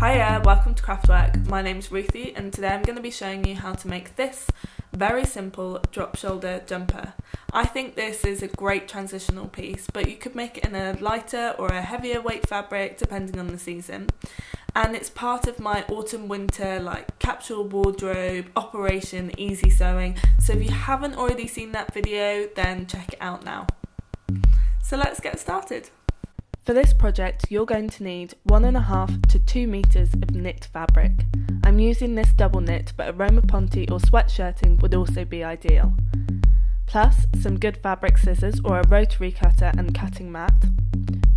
Hiya, welcome to Craftwork. My name's Ruthie and today I'm going to be showing you how to make this very simple drop shoulder jumper. I think this is a great transitional piece, but you could make it in a lighter or a heavier weight fabric depending on the season. And it's part of my autumn winter capsule wardrobe operation easy sewing. So if you haven't already seen that video, then check it out now. So let's get started. For this project, you're going to need 1.5 to 2 meters of knit fabric. I'm using this double knit, but aroma ponte or sweatshirting would also be ideal. Plus some good fabric scissors or a rotary cutter and cutting mat.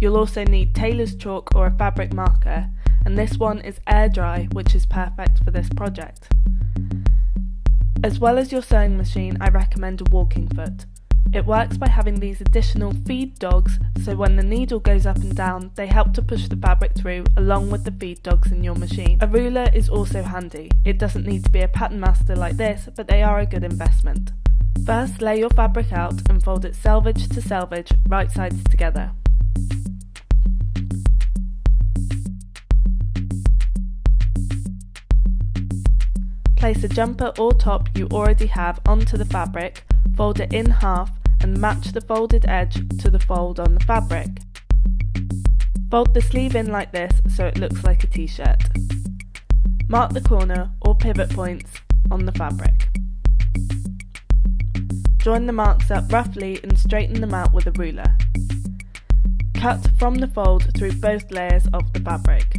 You'll also need tailor's chalk or a fabric marker, and this one is air dry, which is perfect for this project. As well as your sewing machine, I recommend a walking foot. It works by having these additional feed dogs, so when the needle goes up and down, they help to push the fabric through along with the feed dogs in your machine. A ruler is also handy. It doesn't need to be a pattern master like this, but they are a good investment. First, lay your fabric out and fold it selvage to selvage, right sides together. Place a jumper or top you already have onto the fabric, fold it in half and match the folded edge to the fold on the fabric. Fold the sleeve in like this so it looks like a t-shirt. Mark the corner or pivot points on the fabric. Join the marks up roughly and straighten them out with a ruler. Cut from the fold through both layers of the fabric.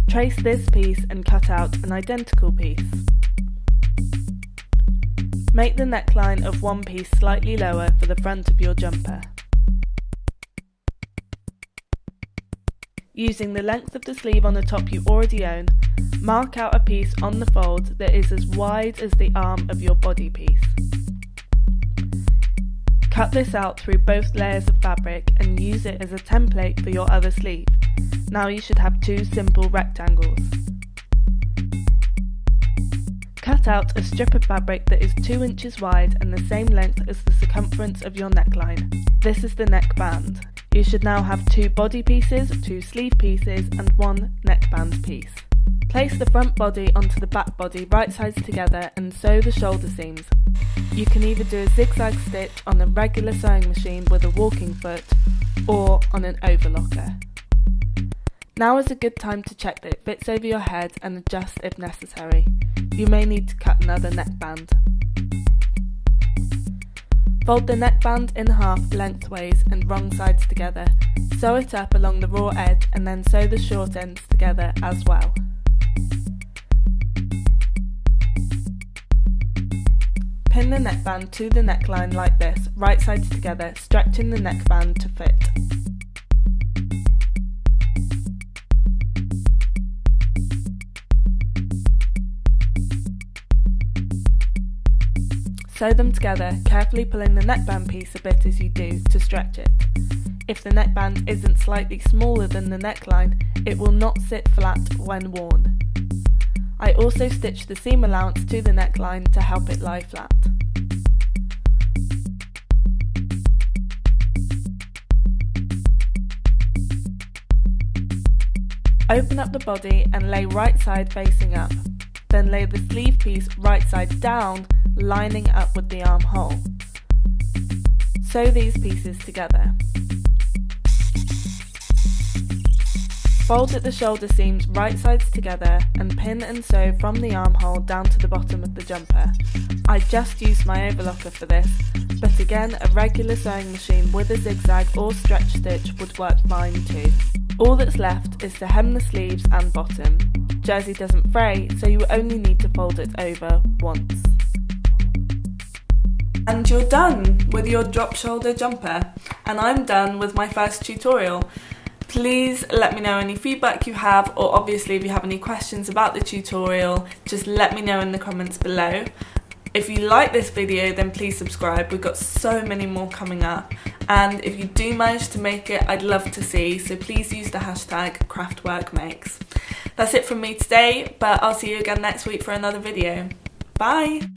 Trace this piece and cut out an identical piece. Make the neckline of one piece slightly lower for the front of your jumper. Using the length of the sleeve on the top you already own, mark out a piece on the fold that is as wide as the arm of your body piece. Cut this out through both layers of fabric and use it as a template for your other sleeve. Now you should have 2 simple rectangles. Cut out a strip of fabric that is 2 inches wide and the same length as the circumference of your neckline. This is the neckband. You should now have 2 body pieces, 2 sleeve pieces and 1 neckband piece. Place the front body onto the back body right sides together and sew the shoulder seams. You can either do a zigzag stitch on a regular sewing machine with a walking foot or on an overlocker. Now is a good time to check that it fits over your head and adjust if necessary. You may need to cut another neckband. Fold the neckband in half lengthways and wrong sides together. Sew it up along the raw edge and then sew the short ends together as well. Pin the neckband to the neckline like this, right sides together, stretching the neckband to fit. Sew them together, carefully pulling the neckband piece a bit as you do to stretch it. If the neckband isn't slightly smaller than the neckline, it will not sit flat when worn. I also stitched the seam allowance to the neckline to help it lie flat. Open up the body and lay right side facing up. Then lay the sleeve piece right side down, lining up with the armhole. Sew these pieces together. Fold at the shoulder seams right sides together and pin and sew from the armhole down to the bottom of the jumper. I just used my overlocker for this, but again a regular sewing machine with a zigzag or stretch stitch would work fine too. All that's left is to hem the sleeves and bottom. Jersey doesn't fray, so you only need to fold it over once. And you're done with your drop shoulder jumper, and I'm done with my first tutorial. Please let me know any feedback you have, or obviously if you have any questions about the tutorial, just let me know in the comments below. If you like this video, then please subscribe. We've got so many more coming up, and if you do manage to make it, I'd love to see, so please use the hashtag #CraftworkMakes. That's it from me today, but I'll see you again next week for another video. Bye!